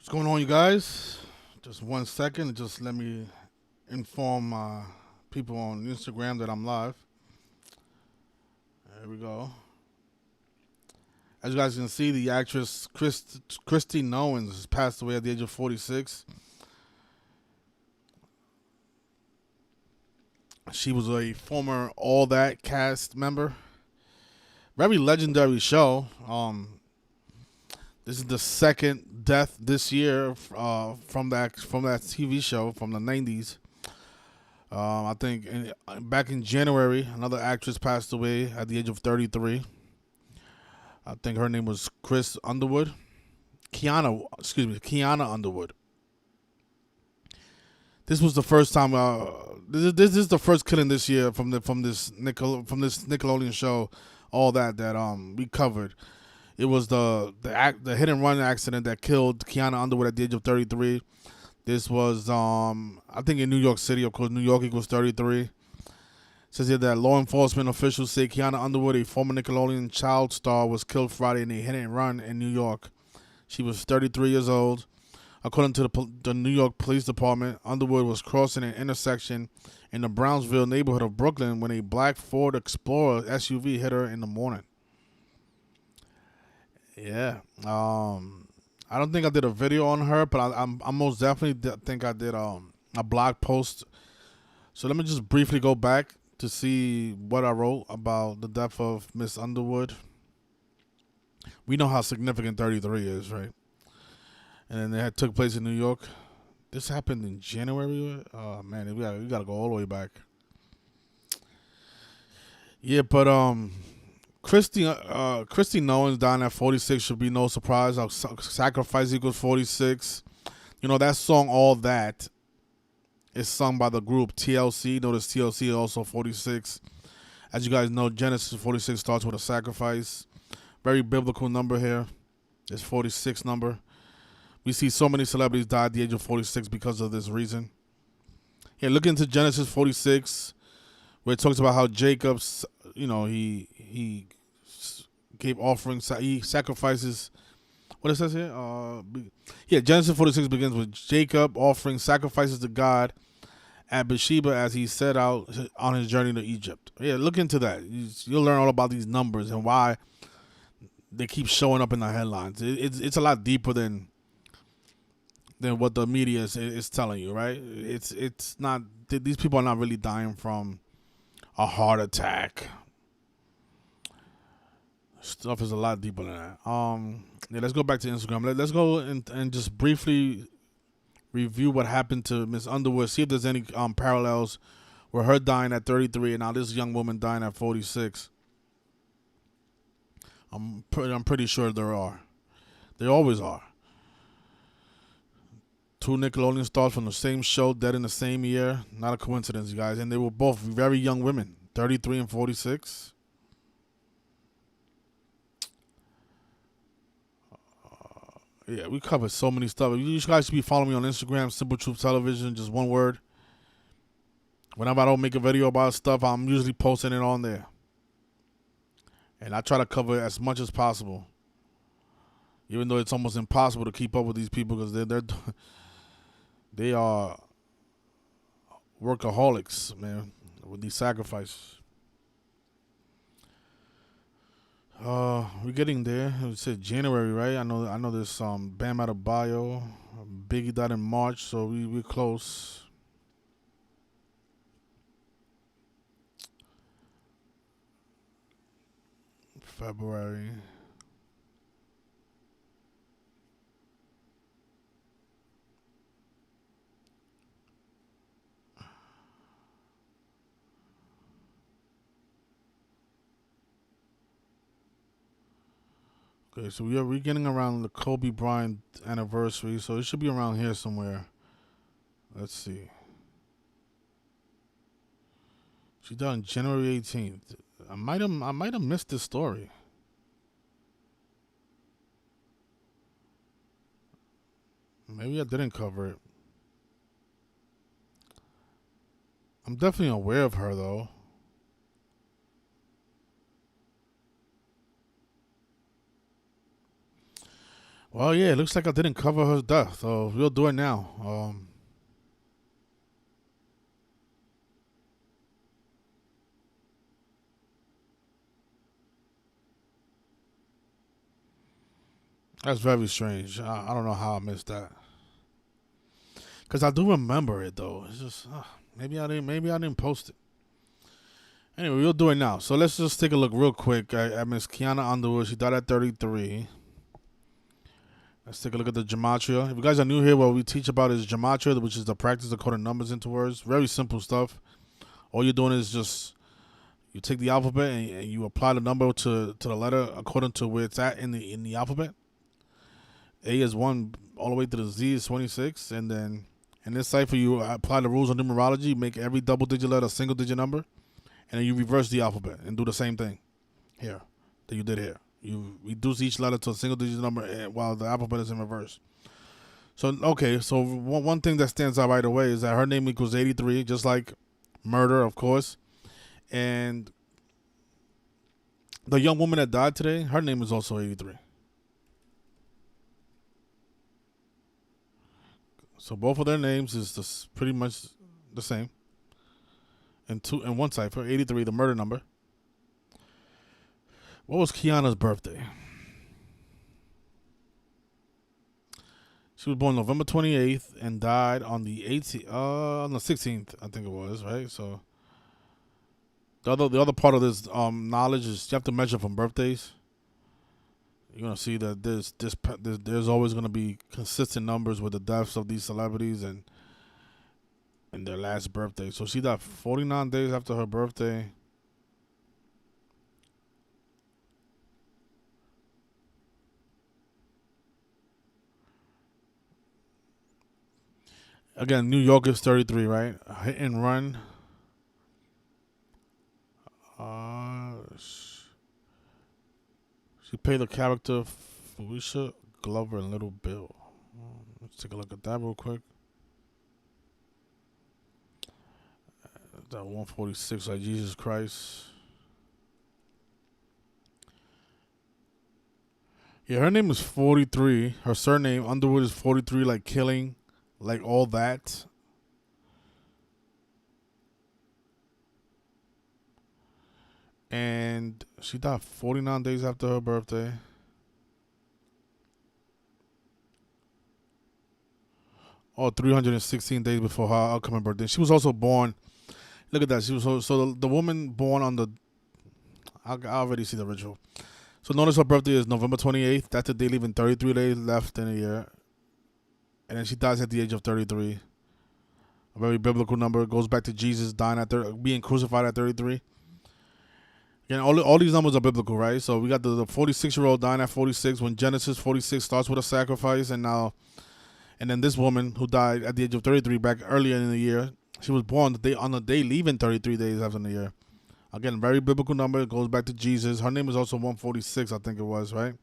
What's going on, you guys? Just 1 second. Just let me inform people on Instagram that I'm live. There we go. As you guys can see, the actress Christy Knowings has passed away at the age of 46. She was a former All That cast member. Very legendary show. This is the second death this year from that TV show from the 90s. I think back in January, another actress passed away at the age of 33. I think her name was Chris Underwood. Kiana Underwood. This was the first time. This is the first killing this year from this Nickelodeon show, all that we covered. It was the hit and run accident that killed Kiana Underwood at the age of 33. This was I think in New York City. Of course, New York equals 33. It says here that law enforcement officials say Kiana Underwood, a former Nickelodeon child star, was killed Friday in a hit and run in New York. She was 33 years old. According to the New York Police Department, Underwood was crossing an intersection in the Brownsville neighborhood of Brooklyn when a black Ford Explorer SUV hit her in the morning. Yeah. I don't think I did a video on her, but I most definitely think I did a blog post. So let me just briefly go back to see what I wrote about the death of Miss Underwood. We know how significant 33 is, right? And then it took place in New York. This happened in January. Oh man, we gotta go all the way back. Yeah, but Christy Knowings dying at 46 should be no surprise. Sacrifice equals 46. You know that song, All That, is sung by the group TLC. Notice TLC is also 46. As you guys know, Genesis 46 starts with a sacrifice. Very biblical number here. It's 46 number. We see so many celebrities die at the age of 46 because of this reason. Here, look into Genesis 46, where it talks about how Jacob's, he gave offerings, he sacrifices. What it says here? Genesis 46 begins with Jacob offering sacrifices to God at Beersheba as he set out on his journey to Egypt. Yeah, look into that. You'll learn all about these numbers and why they keep showing up in the headlines. It's a lot deeper than what the media is telling you, right? It's not. These people are not really dying from a heart attack. Stuff is a lot deeper than that. Let's go back to Instagram. Let's go and just briefly review what happened to Miss Underwood. See if there's any parallels with her dying at 33 and now this young woman dying at 46. I'm pretty sure there are. There always are. Two Nickelodeon stars from the same show, dead in the same year. Not a coincidence, you guys. And they were both very young women, 33 and 46. Yeah, we covered so many stuff. You guys should be following me on Instagram, Simple Truth Television, just one word. Whenever I don't make a video about stuff, I'm usually posting it on there. And I try to cover as much as possible. Even though it's almost impossible to keep up with these people because they are workaholics, man, with these sacrifices. We're getting there. It said January, right? I know there's Bam out of bio. Biggie died in March, so we're close. February. Okay, so we're getting around the Kobe Bryant anniversary, so it should be around here somewhere. Let's see. She died on January 18th. I might have missed this story. Maybe I didn't cover it. I'm definitely aware of her though. Well, yeah, it looks like I didn't cover her death, so we'll do it now. That's very strange. I don't know how I missed that. Cause I do remember it though. It's just maybe I didn't. Maybe I didn't post it. Anyway, we'll do it now. So let's just take a look real quick at Miss Kiana Underwood. She died at 33. Let's take a look at the gematria. If you guys are new here, what we teach about is gematria, which is the practice of coding numbers into words. Very simple stuff. All you're doing is just you take the alphabet and you apply the number to the letter according to where it's at in the alphabet. A is 1 all the way to the Z is 26, and then in this cipher you apply the rules of numerology. Make every double digit letter a single digit number, and then you reverse the alphabet and do the same thing here that you did here. You reduce each letter to a single digit number while the alphabet is in reverse. So okay, so one thing that stands out right away is that her name equals 83, just like murder, of course. And the young woman that died today, her name is also 83. So both of their names is pretty much the same. And one cipher, 83, the murder number. What was Kiana's birthday? She was born November 28th and died on the 18th, on the 16th, I think it was, right? So the other part of this knowledge is you have to measure from birthdays. You're gonna see that there's always gonna be consistent numbers with the deaths of these celebrities and their last birthday. So she died 49 days after her birthday. Again, New York is 33, right? Hit and run. She played the character Felicia Glover in Little Bill. Let's take a look at that real quick. That 146, like Jesus Christ. Yeah, her name is 43. Her surname, Underwood, is 43, like killing, like all that. And she died 49 days after her birthday. Oh, 316 days before her upcoming birthday. She was also born. Look at that. She was so the woman born on the. I already see the ritual. So notice her birthday is November 28th. That's the day leaving 33 days left in a year. And then she dies at the age of 33. A very biblical number. It goes back to Jesus dying being crucified at 33. Again, all these numbers are biblical, right? So we got the 46-year-old dying at 46 when Genesis 46 starts with a sacrifice, and then this woman who died at the age of 33 back earlier in the year, she was born on the day leaving 33 days after the year. Again, very biblical number. It goes back to Jesus. Her name is also 146, I think it was, right?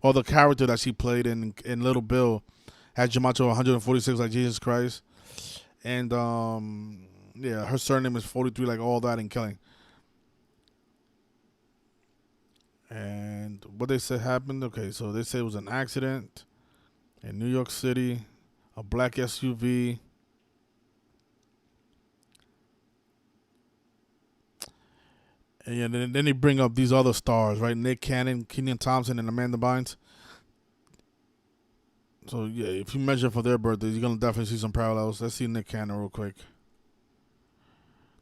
Well, the character that she played in Little Bill had gematria 146 like Jesus Christ. And, yeah, her surname is 43 like all that and killing. And what they said happened, okay, so they say it was an accident in New York City, a black SUV. And yeah, then they bring up these other stars, right? Nick Cannon, Kenan Thompson, and Amanda Bynes. So yeah, if you measure for their birthdays, you're gonna definitely see some parallels. Let's see Nick Cannon real quick.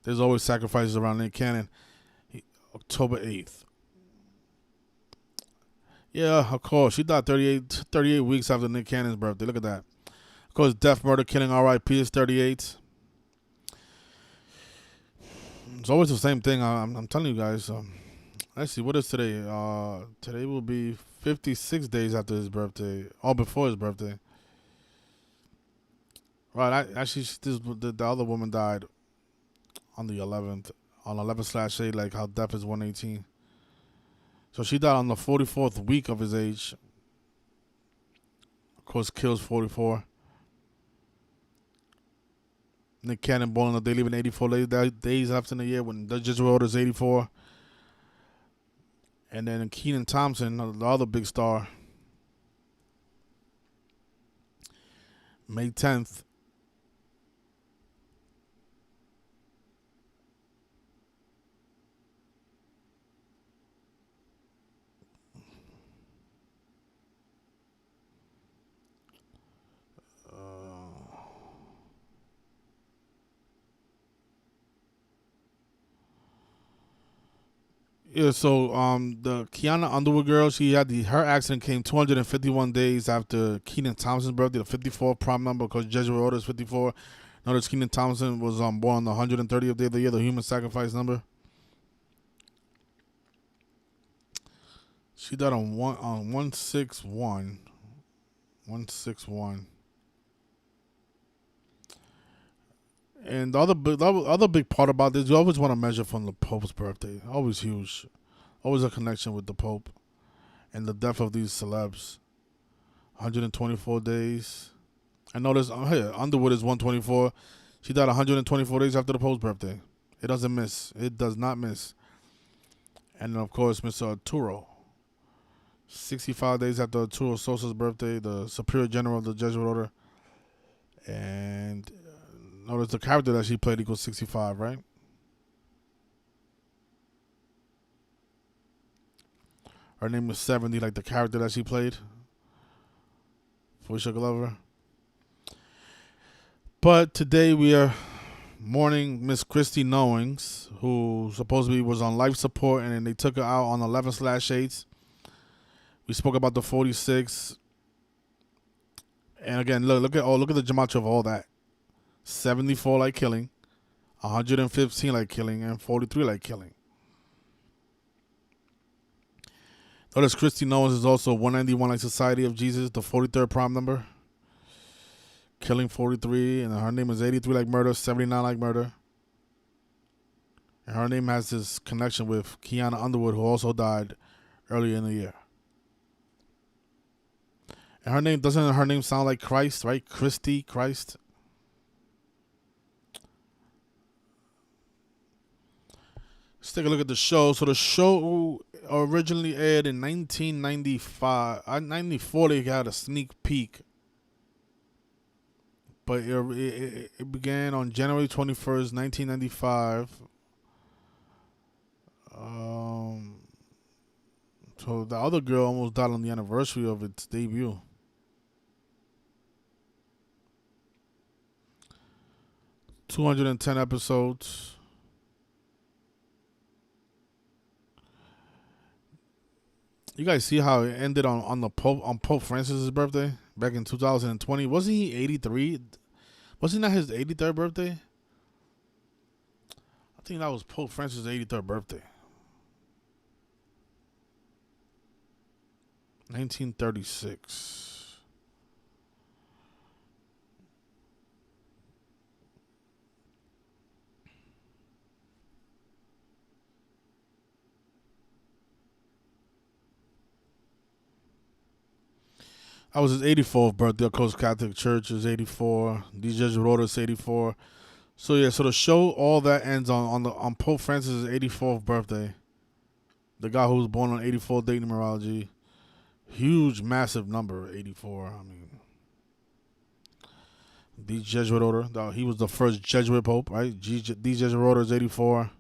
There's always sacrifices around Nick Cannon. October 8th. Yeah, of course. She died 38 weeks after Nick Cannon's birthday. Look at that. Of course, death, murder, killing, R.I.P. is 38. It's always the same thing. I'm telling you guys. Let's see. What is today? Today will be 56 days after his birthday. Or before his birthday. Right. Actually, the other woman died on the 11th. On 11/8, like how death is 118. So she died on the 44th week of his age. Of course, kills 44. Nick Cannon born on the day leaving 84 days after the year when the Judge World is 84. And then Kenan Thompson, the other big star, May 10th. Yeah, so the Kiana Underwood girl, she had her accident came 251 days after Keenan Thompson's birthday, the 54th prime number, because Jesuit order is 54. Notice Keenan Thompson was born on the 130th day of the year, the human sacrifice number. She died on 161. 161. And the other big part about this, you always want to measure from the Pope's birthday. Always huge. Always a connection with the Pope and the death of these celebs. 124 days. I noticed here, Underwood is 124. She died 124 days after the Pope's birthday. It doesn't miss. It does not miss. And then, of course, Mr. Arturo. 65 days after Arturo Sosa's birthday, the Superior General of the Jesuit Order. And notice the character that she played equals 65, right? Her name was 70, like the character that she played. Felicia Glover. But today we are mourning Miss Christy Knowings, who supposedly was on life support, and then they took her out on 11/8. We spoke about the 46. And again, look at the gematria of all that. 74 like killing, 115 like killing, and 43 like killing. Notice Christy Knowles is also 191 like Society of Jesus, the 43rd prime number. Killing 43, and her name is 83 like murder, 79 like murder. And her name has this connection with Kiana Underwood, who also died earlier in the year. And doesn't her name sound like Christ, right? Christy, Christ. Let's take a look at the show. So the show originally aired in 1995. 94, they had a sneak peek. But it began on January 21st, 1995. So the other girl almost died on the anniversary of its debut. .210 episodes. You guys see how it ended on Pope Francis's birthday back in 2020? Wasn't he 83? Wasn't that his 83rd birthday? I think that was Pope Francis' 83rd birthday. 1936. That was his 84th birthday. Of course, Catholic Church is 84. The Jesuit Order is 84. So yeah, so the show, all that ends on Pope Francis' 84th birthday. The guy who was born on 84 date numerology. Huge, massive number, 84. I mean, the Jesuit Order. He was the first Jesuit Pope, right? The Jesuit Order is 84.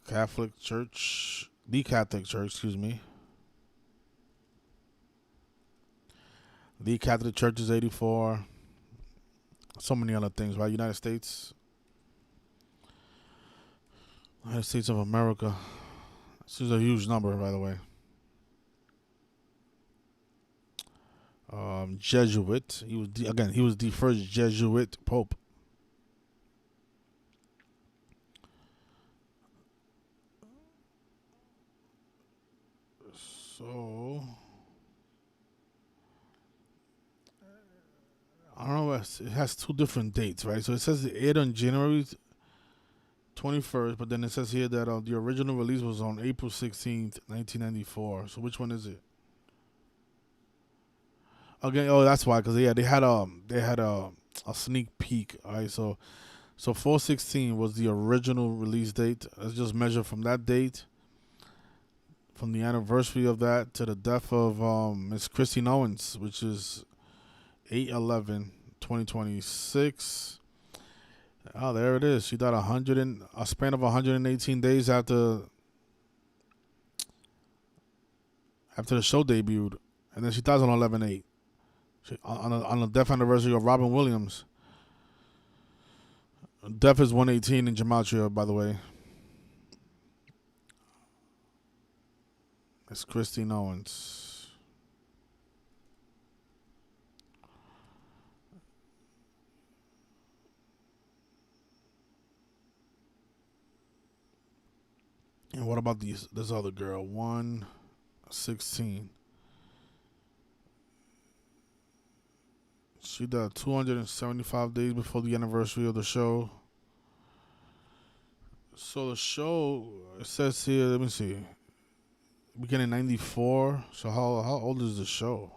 Catholic Church. The Catholic Church, excuse me. The Catholic Church is 84. So many other things, right? United States of America. This is a huge number, by the way. Jesuit. He was the first Jesuit Pope. So I don't know. It has two different dates, right? So it says it aired on January 21st, but then it says here that the original release was on April 16th, 1994. So which one is it? Okay, that's why, because they had a sneak peek. All right, so 4/16 was the original release date. Let's just measure from that date, from the anniversary of that to the death of Miss Christy Knowings, which is 8/11/2026. Oh, there it is. She died in a span of 118 days after the show debuted, and then she dies on 11/8 on the death anniversary of Robin Williams. Death is 118 in gematria, by the way. It's Christy Knowings. And what about this other girl? 1/16. She died 275 days before the anniversary of the show. So the show, it says here, let me see, beginning in 94. So how old is the show?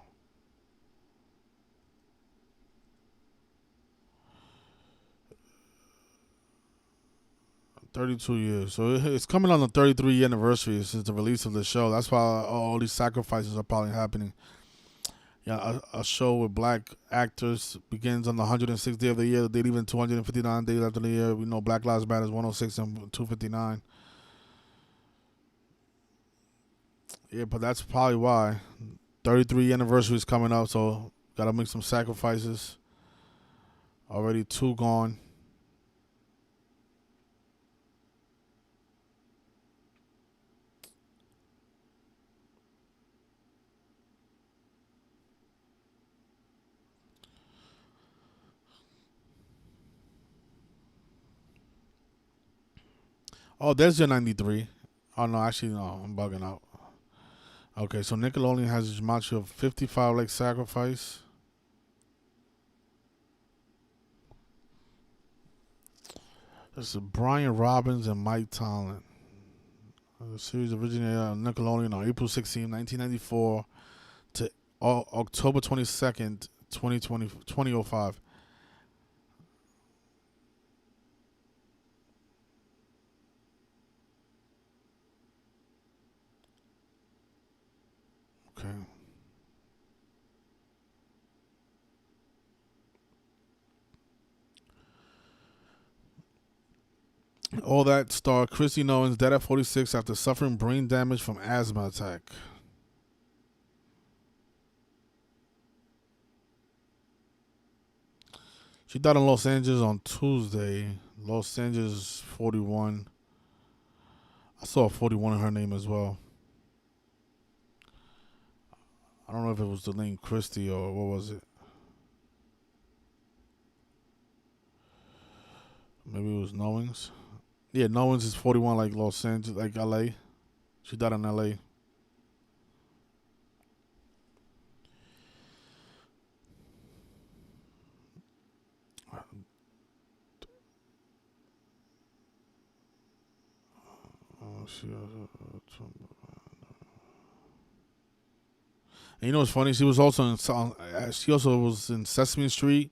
$32 years. So it's coming on the 33 anniversary since the release of the show. That's why all these sacrifices are probably happening. Yeah, a show with black actors begins on the 106th day of the year. They leave in 259 days after the year. We know Black Lives Matter is 106 and 259. Yeah, but that's probably why. 33 anniversary is coming up, so gotta make some sacrifices. Already 2 gone. Oh, there's your 93. Oh, no, actually, no, I'm bugging out. Okay, so Nickelodeon has a gematria of 55 like sacrifice. This is Brian Robbins and Mike Tollin. The series originated on Nickelodeon on April 16, 1994 to October 22nd, 2005. Okay. All that star Christy Knowings dead at 46 after suffering brain damage from asthma attack. She died in Los Angeles on Tuesday. Los Angeles 41. I saw a 41 in her name as well. I don't know if it was the name Christy or what was it. Maybe it was Knowings. Yeah, Knowings is 41 like Los Angeles, like LA. She died in LA. And you know what's funny? She also was in Sesame Street,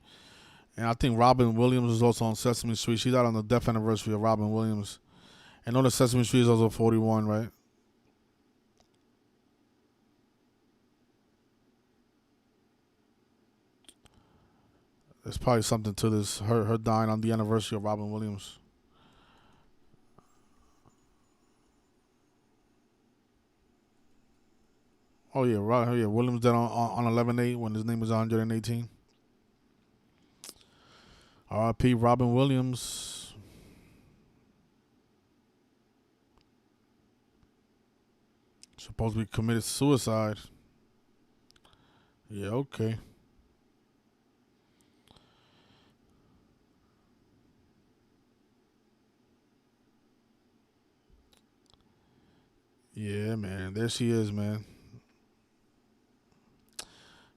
and I think Robin Williams was also on Sesame Street. She died on the death anniversary of Robin Williams. And know that Sesame Street is also 41, right? There's probably something to this. Her dying on the anniversary of Robin Williams. Oh yeah, right. Yeah, Williams died on 11/8 when his name was 118. R.I.P. Robin Williams. Supposedly committed suicide. Yeah, okay. Yeah, man. There she is, man.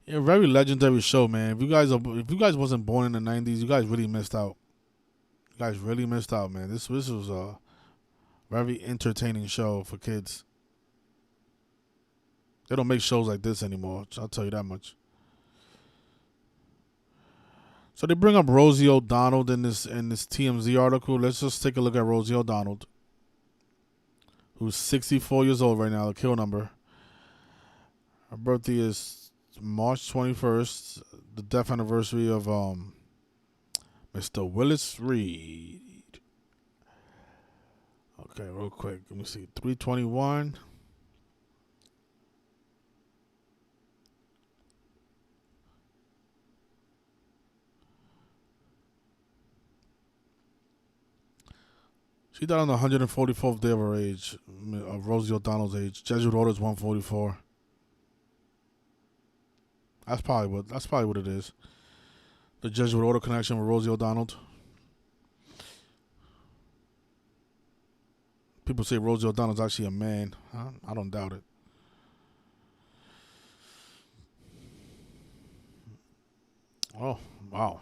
Yeah, very legendary show, man. If you guys wasn't born in the '90s, you guys really missed out. You guys really missed out, man. This was a very entertaining show for kids. They don't make shows like this anymore. I'll tell you that much. So they bring up Rosie O'Donnell in this TMZ article. Let's just take a look at Rosie O'Donnell, who's 64 years old right now. The kill number. Her birthday is March 21st, the death anniversary of Mr. Willis Reed. Okay, real quick. Let me see. 321. She died on the 144th day of her age, of Rosie O'Donnell's age. Jesuit order is 144. That's probably what it is. The Jesuit order connection with Rosie O'Donnell. People say Rosie O'Donnell's actually a man. I don't doubt it. Oh, wow.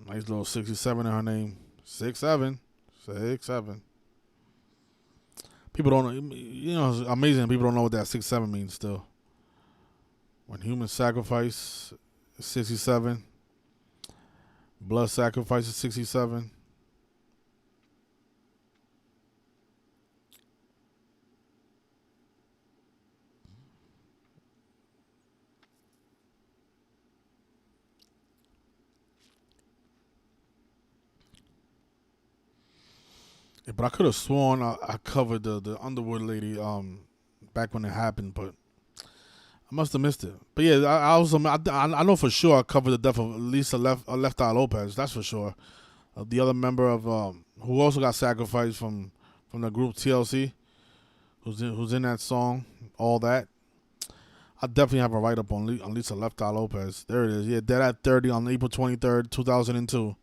Nice little 67 in her name. 6'7". 6'7". People don't, it's amazing people don't know what that 6'7" means still. When human sacrifice is 67, blood sacrifice is 67. Yeah, but I could have sworn I covered the Underwood lady back when it happened, but I must have missed it. But yeah, I know for sure I covered the death of Lisa Left Eye Lopes. That's for sure. The other member of who also got sacrificed from the group TLC, who's in that song, all that. I definitely have a write up on Lisa Left Eye Lopes. There it is. Yeah, dead at 30 on April 23rd, 2002.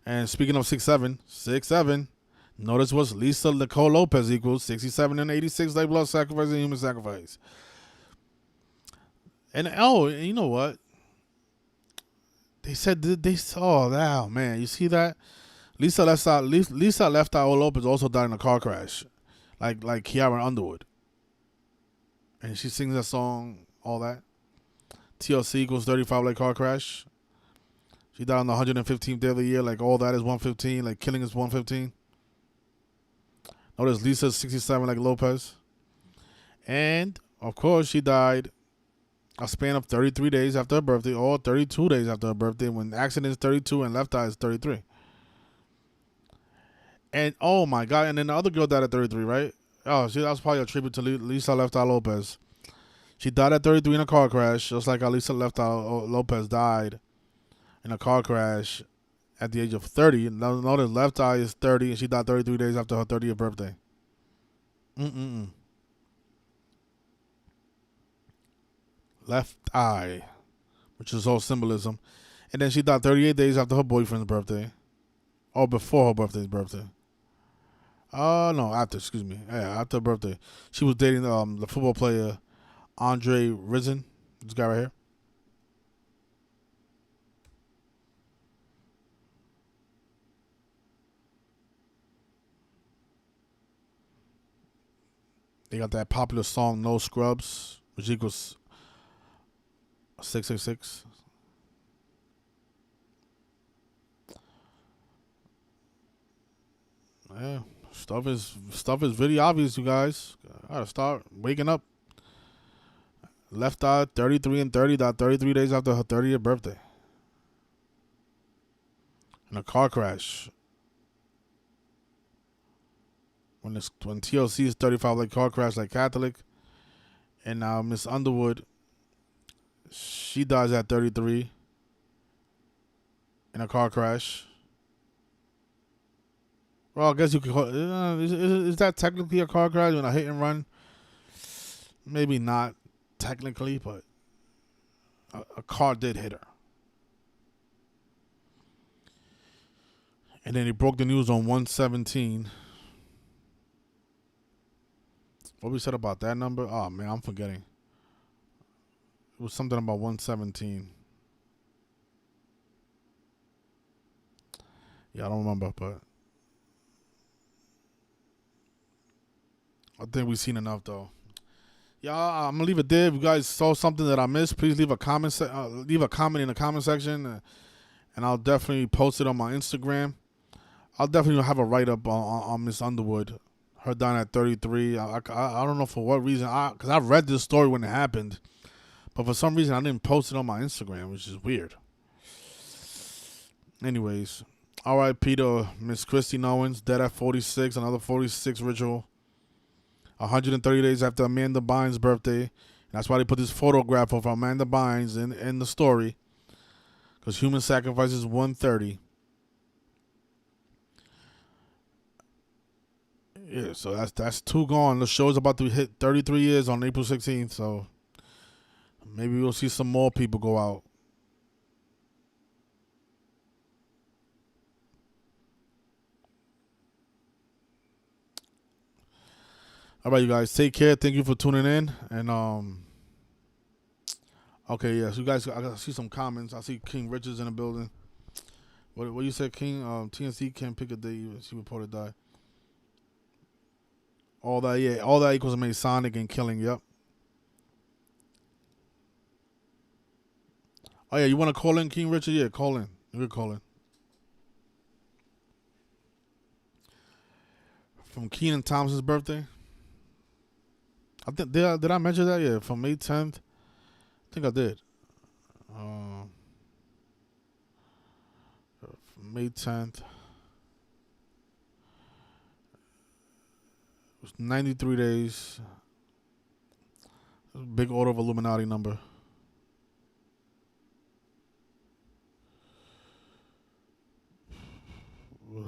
And speaking of 6'7", notice what Lisa Nicole Lopez equals 67 and 86 like blood sacrifice and human sacrifice. And you know what? They said they saw that. Oh man, you see that? Lisa Left Eye Lopez also died in a car crash, like Kiara Underwood. And she sings that song, all that. TLC equals 35 like car crash. She died on the 115th day of the year, like all that is 115, like killing is 115. Notice Lisa's 67 like Lopez. And, of course, she died a span of 33 days after her birthday, or 32 days after her birthday, when the accident is 32 and Left Eye is 33. And, oh my God, and then the other girl died at 33, right? Oh, that was probably a tribute to Lisa Left Eye Lopez. She died at 33 in a car crash, just like how Lisa Left Eye Lopez died in a car crash at the age of 30. Notice Left Eye is 30, and she died 33 days after her 30th birthday. Left Eye, which is all symbolism. And then she died 38 days after her boyfriend's birthday. Or before her birthday. No, after, excuse me. Yeah, after her birthday. She was dating the football player Andre Rison. This guy right here. They got that popular song No Scrubs, which equals 666. Yeah, stuff is really obvious, you guys. Gotta start waking up. Left Eye 33 and 30 died 33 days after her 30th birthday in a car crash. When TLC is 35 like car crash like Catholic, and now Miss Underwood, she dies at 33 in a car crash. Well, I guess you could call it, is that technically a car crash when a hit and run? Maybe not technically, but a car did hit her. And then he broke the news on 117. What we said about that number? Oh, man, I'm forgetting. It was something about 117. Yeah, I don't remember, but I think we've seen enough, though. Yeah, I'm gonna leave it there. If you guys saw something that I missed, please leave a comment. Leave a comment in the comment section, and I'll definitely post it on my Instagram. I'll definitely have a write up on Miss Underwood. Her dying at 33. I don't know for what reason. Because I read this story when it happened, But for some reason, I didn't post it on my Instagram, which is weird. Anyways, R.I.P. to Miss Christy Knowings, dead at 46, another 46 ritual. 130 days after Amanda Bynes' birthday. And that's why they put this photograph of Amanda Bynes in the story. Because human sacrifice is 130. Yeah, so that's 2 gone. The show's about to hit 33 years on April 16th, so maybe we'll see some more people go out. All right, you guys, take care. Thank you for tuning in. And okay, yeah. So you guys, I see some comments. I see King Richards in the building. What you said, King? TNC can't pick a day. She reported die. All that, yeah. All that equals Masonic and killing. Yep. Oh yeah, you want to call in, King Richard? Yeah, call in. You can call in. From Keenan Thompson's birthday. I think did I mention that? Yeah, from May 10th. I think I did. May 10th. It was 93 days. Big order of Illuminati number.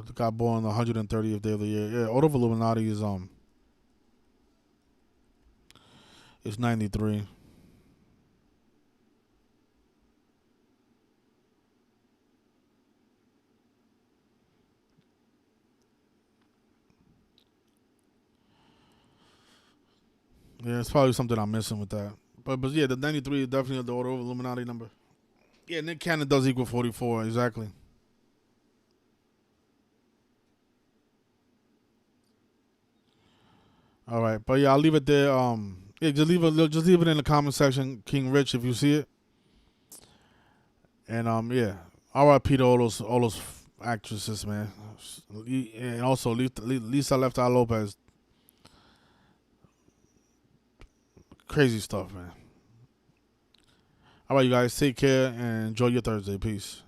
The guy born on the 130th day of the year. Yeah, order of Illuminati is 93. Yeah, it's probably something I'm missing with that. But yeah, the 93 is definitely the order of Illuminati number. Yeah, Nick Cannon does equal 44, exactly. All right, but yeah, I'll leave it there. Yeah, just leave it in the comment section, King Rich, if you see it. And yeah, R.I.P. to all those actresses, man. And also Lisa Left Eye Lopes. Crazy stuff, man. All right, you guys, take care and enjoy your Thursday. Peace.